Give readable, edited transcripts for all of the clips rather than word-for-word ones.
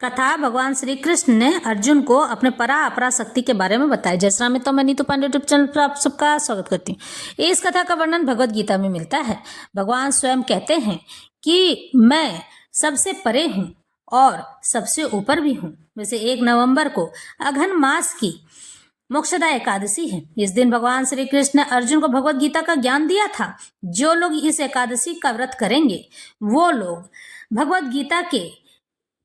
कथा भगवान श्री कृष्ण ने अर्जुन को अपने परा अपरा शक्ति के बारे में बताया। जय श्री राम मित्रों, मैं नीतू पांडे यूट्यूब चैनल पर आप सबका स्वागत करती हूँ। इस कथा का वर्णन भगवत गीता में मिलता है। भगवान स्वयं कहते हैं कि मैं सबसे परे हूँ और सबसे ऊपर भी हूँ। वैसे 1 नवंबर को अघन मास की मोक्षदा एकादशी है। इस दिन भगवान श्री कृष्ण ने अर्जुन को भगवत गीता का ज्ञान दिया था। जो लोग इस एकादशी का व्रत करेंगे वो लोग भगवत गीता के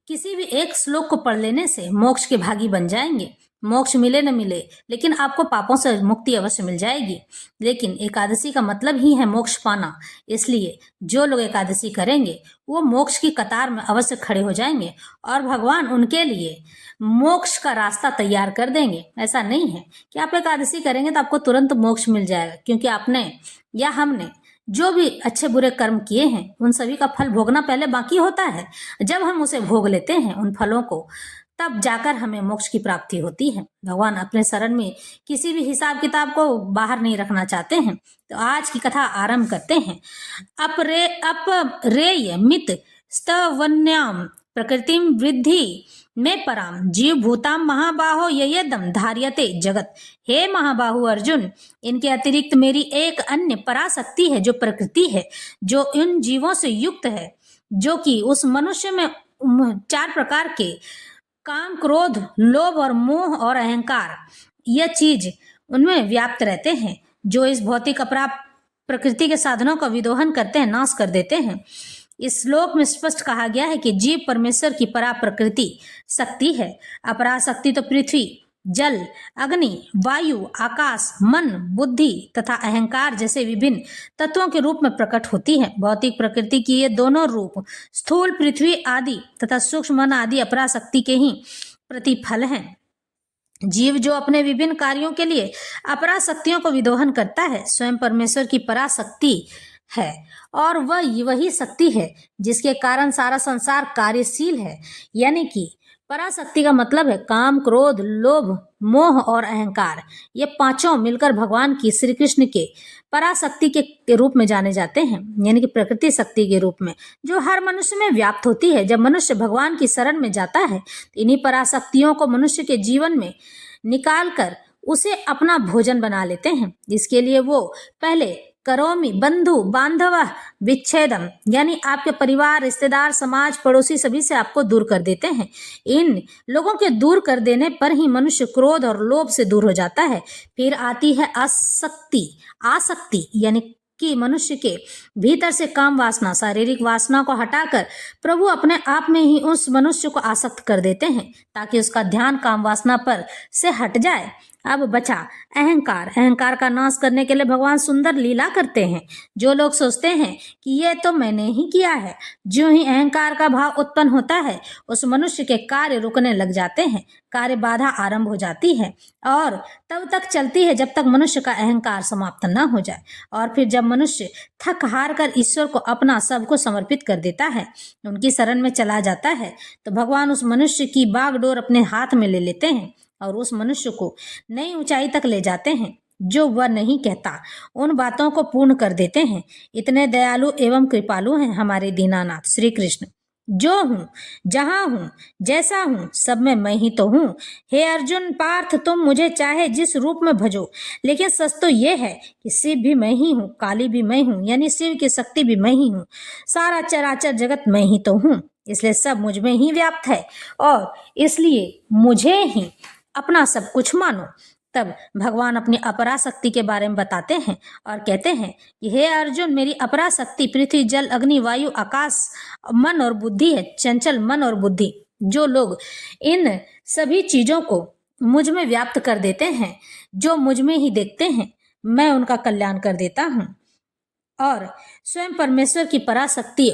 किसी भी एक श्लोक को पढ़ लेने से मोक्ष के भागी बन जाएंगे। मोक्ष मिले न मिले, लेकिन आपको पापों से मुक्ति अवश्य मिल जाएगी। लेकिन एकादशी का मतलब ही है मोक्ष पाना, इसलिए जो लोग एकादशी करेंगे वो मोक्ष की कतार में अवश्य खड़े हो जाएंगे और भगवान उनके लिए मोक्ष का रास्ता तैयार कर देंगे। ऐसा नहीं है कि आप एकादशी करेंगे तो आपको तुरंत मोक्ष मिल जाएगा, क्योंकि आपने या हमने जो भी अच्छे बुरे कर्म किए हैं उन सभी का फल भोगना पहले बाकी होता है। जब हम उसे भोग लेते हैं उन फलों को, तब जाकर हमें मोक्ष की प्राप्ति होती है। भगवान अपने शरण में किसी भी हिसाब किताब को बाहर नहीं रखना चाहते हैं। तो आज की कथा आरंभ करते हैं। अपरेय मित स्तवन्याम प्रकृतिम वृद्धि में पराम जीव भूताम महाबाहो ययदम धार्यते जगत। हे महाबाहु अर्जुन, इनके अतिरिक्त मेरी एक अन्य पराशक्ति है जो प्रकृति है, जो इन जीवों से युक्त है, जो कि उस मनुष्य में 4 प्रकार के काम, क्रोध, लोभ और मोह और अहंकार, यह चीज उनमें व्याप्त रहते हैं, जो इस भौतिक अपरा प्रकृति के साधनों का विदोहन करते हैं, नाश कर देते हैं। इस श्लोक में स्पष्ट कहा गया है कि जीव परमेश्वर की परा प्रकृति शक्ति है। अपरा शक्ति तो पृथ्वी, जल, अग्नि, वायु, आकाश, मन, बुद्धि तथा अहंकार जैसे विभिन्न तत्वों के रूप में प्रकट होती है। भौतिक प्रकृति की ये दोनों रूप स्थूल पृथ्वी आदि तथा सूक्ष्म मन आदि अपरा शक्ति के ही प्रतिफल हैं। जीव जो अपने विभिन्न कार्यों के लिए अपरा शक्तियों को विदोहन करता है, स्वयं परमेश्वर की पराशक्ति है और वह वही शक्ति है जिसके कारण सारा संसार कार्यशील है। यानी कि पराशक्ति का मतलब है काम, क्रोध, लोभ, मोह और अहंकार। ये पांचों मिलकर भगवान की श्री कृष्ण के पराशक्ति के रूप में जाने जाते हैं, यानी कि प्रकृति शक्ति के रूप में, जो हर मनुष्य में व्याप्त होती है। जब मनुष्य भगवान की शरण में जाता है तो इन्हीं पराशक्तियों को मनुष्य के जीवन में निकाल कर उसे अपना भोजन बना लेते हैं। इसके लिए वो पहले करोमि बंधु बांधव विच्छेदम, यानी आपके परिवार, रिश्तेदार, समाज, पड़ोसी सभी से आपको दूर कर देते हैं। इन लोगों के दूर कर देने पर ही मनुष्य क्रोध और लोभ से दूर हो जाता है। फिर आती है आसक्ति, यानी कि मनुष्य के भीतर से काम वासना, शारीरिक वासना को हटाकर प्रभु अपने आप में ही उस मनुष्य को आसक्त कर देते हैं, ताकि उसका ध्यान काम वासना पर से हट जाए। अब बचा अहंकार। अहंकार का नाश करने के लिए भगवान सुंदर लीला करते हैं। जो लोग सोचते हैं कि ये तो मैंने ही किया है, जो ही अहंकार का भाव उत्पन्न होता है उस मनुष्य के कार्य रुकने लग जाते हैं, कार्य बाधा आरंभ हो जाती है और तब तक चलती है जब तक मनुष्य का अहंकार समाप्त न हो जाए। और फिर जब मनुष्य थक हार कर ईश्वर को अपना सब कुछ समर्पित कर देता है, उनकी शरण में चला जाता है, तो भगवान उस मनुष्य की बागडोर अपने हाथ में ले लेते हैं और उस मनुष्य को नई ऊंचाई तक ले जाते हैं। जो वह नहीं कहता उन बातों को पूर्ण कर देते हैं। इतने दयालु एवं कृपालु हैं हमारे दीनानाथ श्री कृष्ण। जो हूँ, जहाँ हूँ, जैसा हूँ, सब में मैं ही तो हूँ। हे अर्जुन पार्थ, तुम मुझे चाहे जिस रूप में भजो, लेकिन सच तो ये है कि शिव भी मैं ही हूँ, काली भी मैं हूँ, यानी शिव की शक्ति भी मैं ही हूँ, सारा चराचर जगत मैं ही तो हूँ। इसलिए सब मुझ में ही व्याप्त है और इसलिए मुझे ही अपना सब कुछ मानो। तब भगवान अपनी अपराशक्ति के बारे में बताते हैं और कहते हैं कि हे अर्जुन, मेरी अपराशक्ति पृथ्वी, जल, अग्नि, वायु, आकाश, मन और बुद्धि है। चंचल मन और बुद्धि, जो लोग इन सभी चीजों को मुझ में व्याप्त कर देते हैं, जो मुझ में ही देखते हैं, मैं उनका कल्याण कर देता हूँ। और स्वयं परमेश्वर की पराशक्ति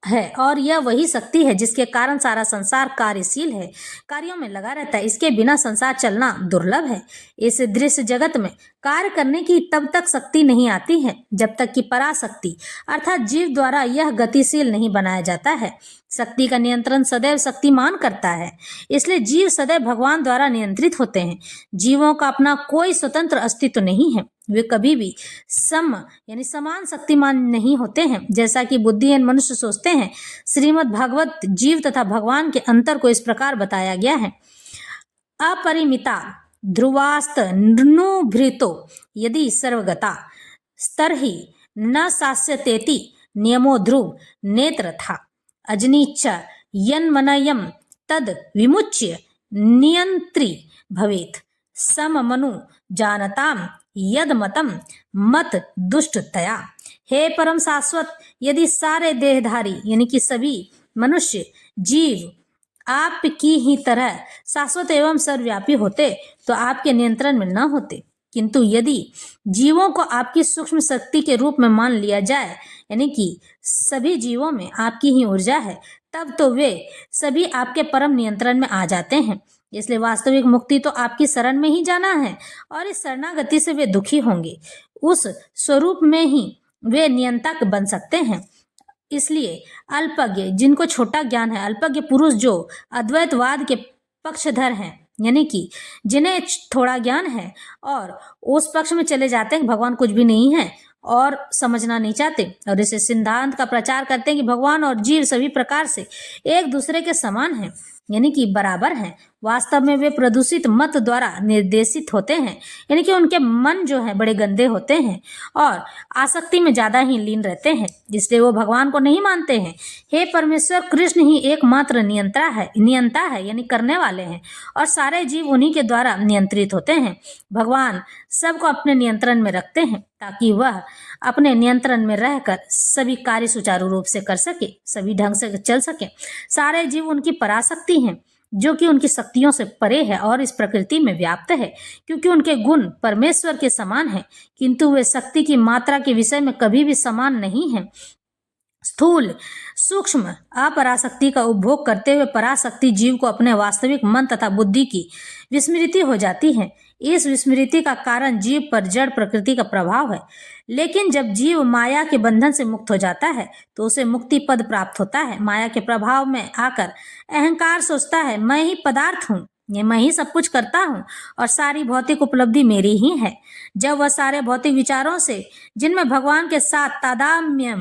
है और यह वही शक्ति है जिसके कारण सारा संसार कार्यशील है, कार्यों में लगा रहता है। इसके बिना संसार चलना दुर्लभ है। इस दृश्य जगत में कार्य करने की तब तक शक्ति नहीं आती है जब तक कि पराशक्ति अर्थात जीव द्वारा यह गतिशील नहीं बनाया जाता है। शक्ति का नियंत्रण सदैव शक्तिमान करता है, इसलिए जीव सदैव भगवान द्वारा नियंत्रित होते हैं। जीवों का अपना कोई स्वतंत्र अस्तित्व नहीं है। वे कभी भी सम यानी समान शक्तिमान नहीं होते हैं, जैसा कि बुद्धिहीन मनुष्य सोचते हैं। श्रीमद् भागवत जीव तथा भगवान के अंतर को इस प्रकार बताया गया है। अपरिमिता ध्रुवास्त नृभृतो यदि सर्वगता स्तर्हि न सास्यतेति नियमो ध्रुव नेत्र था अजनीच यन्मनयम तद विमुच्य नियंत्री भवेत् सममनु जानताम यद मतम मत दुष्टतया। हे परम शाश्वत, यदि सारे देहधारी यानी कि सभी मनुष्य जीव आपकी ही तरह शाश्वत एवं सर्वव्यापी होते तो आपके नियंत्रण में न होते, किंतु यदि जीवों को आपकी सूक्ष्म शक्ति के रूप में मान लिया जाए, यानी कि सभी जीवों में आपकी ही ऊर्जा है, तब तो वे सभी आपके परम नियंत्रण में आ जाते हैं। इसलिए वास्तविक मुक्ति तो आपकी शरण में ही जाना है और इस शरणागति से वे दुखी होंगे। उस स्वरूप में ही वे नियंता बन सकते हैं। इसलिए अल्पज्ञ, जिनको छोटा ज्ञान है, अल्पज्ञ पुरुष जो अद्वैतवाद के पक्षधर हैं, यानी कि जिन्हें थोड़ा ज्ञान है और उस पक्ष में चले जाते हैं भगवान कुछ भी नहीं है और समझना नहीं चाहते और इसे सिद्धांत का प्रचार करते हैं कि भगवान और जीव सभी प्रकार से एक दूसरे के समान हैं, यानी कि बराबर हैं। वास्तव में वे प्रदूषित मत द्वारा निर्देशित होते हैं, यानी कि उनके मन जो है बड़े गंदे होते हैं और आसक्ति में ज्यादा ही लीन रहते हैं, इसलिए वो भगवान को नहीं मानते हैं। हे परमेश्वर, कृष्ण ही एकमात्र नियंता है यानी करने वाले हैं और सारे जीव उन्हीं के द्वारा नियंत्रित होते हैं। भगवान सबको अपने नियंत्रण में रखते हैं ताकि वह अपने नियंत्रण में रहकर सभी कार्य सुचारू रूप से कर सके, सभी ढंग से चल सके। सारे जीव उनकी पराशक्ति हैं जो कि उनकी शक्तियों से परे है और इस प्रकृति में व्याप्त है, क्योंकि उनके गुण परमेश्वर के समान है, किंतु वे शक्ति की मात्रा के विषय में कभी भी समान नहीं है। स्थूल सूक्ष्म अपराशक्ति का उपभोग करते हुए पराशक्ति जीव को अपने वास्तविक मन तथा बुद्धि की विस्मृति हो जाती है। इस विस्मृति का कारण जीव पर जड़ प्रकृति का प्रभाव है, लेकिन जब जीव माया के बंधन से मुक्त हो जाता है तो उसे मुक्ति पद प्राप्त होता है। माया के प्रभाव में आकर अहंकार सोचता है मैं ही पदार्थ हूँ, ये मैं ही सब कुछ करता हूँ और सारी भौतिक उपलब्धि मेरी ही है। जब वह सारे भौतिक विचारों से, जिनमें भगवान के साथ तादात्म्य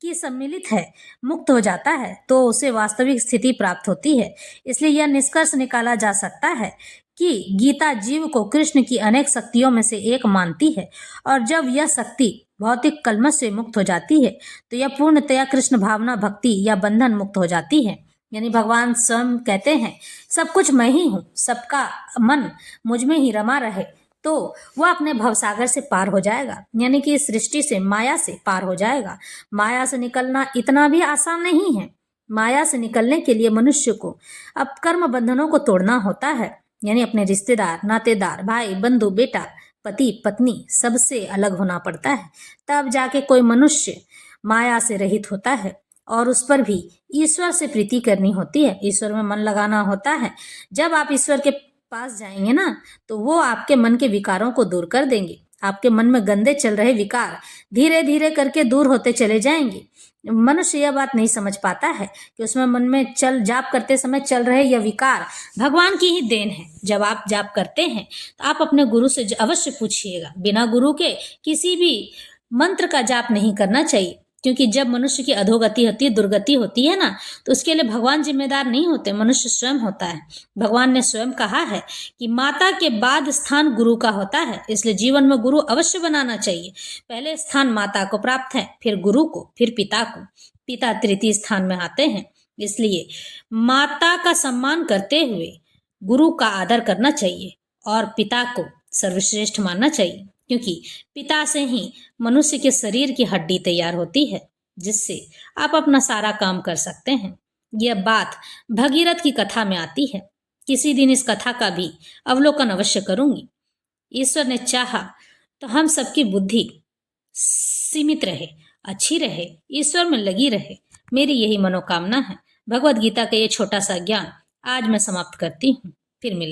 की सम्मिलित है, मुक्त हो जाता है तो उसे वास्तविक स्थिति प्राप्त होती है। इसलिए यह निष्कर्ष निकाला जा सकता है कि गीता जीव को कृष्ण की अनेक शक्तियों में से एक मानती है और जब यह शक्ति भौतिक कलमश से मुक्त हो जाती है तो यह पूर्णतया कृष्ण भावना, भक्ति या बंधन मुक्त हो जाती है। यानी भगवान स्वयं कहते हैं सब कुछ मैं ही हूँ, सबका मन मुझ में ही रमा रहे तो वह अपने भवसागर से पार हो जाएगा, यानी कि इस सृष्टि से, माया से पार हो जाएगा। माया से निकलना इतना भी आसान नहीं है। माया से निकलने के लिए मनुष्य को अब कर्म बंधनों को तोड़ना होता है, यानी अपने रिश्तेदार, नातेदार, भाई, बंधु, बेटा, पति, पत्नी सबसे अलग होना पड़ता है। तब जाके कोई मनुष्य माया से रहित होता है और उस पर भी ईश्वर से प्रीति करनी होती है, ईश्वर में मन लगाना होता है। जब आप ईश्वर के पास जाएंगे ना तो वो आपके मन के विकारों को दूर कर देंगे। आपके मन में गंदे चल रहे विकार धीरे धीरे करके दूर होते चले जाएंगे। मनुष्य यह बात नहीं समझ पाता है कि उसमें मन में जाप करते समय चल रहे यह विकार भगवान की ही देन है। जब आप जाप करते हैं तो आप अपने गुरु से अवश्य पूछिएगा। बिना गुरु के किसी भी मंत्र का जाप नहीं करना चाहिए, क्योंकि जब मनुष्य की अधोगति होती है, दुर्गति होती है ना, तो उसके लिए भगवान जिम्मेदार नहीं होते, मनुष्य स्वयं होता है। भगवान ने स्वयं कहा है कि माता के बाद स्थान गुरु का होता है, इसलिए जीवन में गुरु अवश्य बनाना चाहिए। पहले स्थान माता को प्राप्त है, फिर गुरु को, फिर पिता को। पिता तृतीय स्थान में आते हैं। इसलिए माता का सम्मान करते हुए गुरु का आदर करना चाहिए और पिता को सर्वश्रेष्ठ मानना चाहिए, क्योंकि पिता से ही मनुष्य के शरीर की हड्डी तैयार होती है, जिससे आप अपना सारा काम कर सकते हैं। यह बात भगीरथ की कथा में आती है। किसी दिन इस कथा का भी अवलोकन अवश्य करूंगी। ईश्वर ने चाहा तो हम सबकी बुद्धि सीमित रहे, अच्छी रहे, ईश्वर में लगी रहे। मेरी यही मनोकामना है। भगवद गीता का ये छोटा सा ज्ञान आज मैं समाप्त करती हूँ। फिर मिले।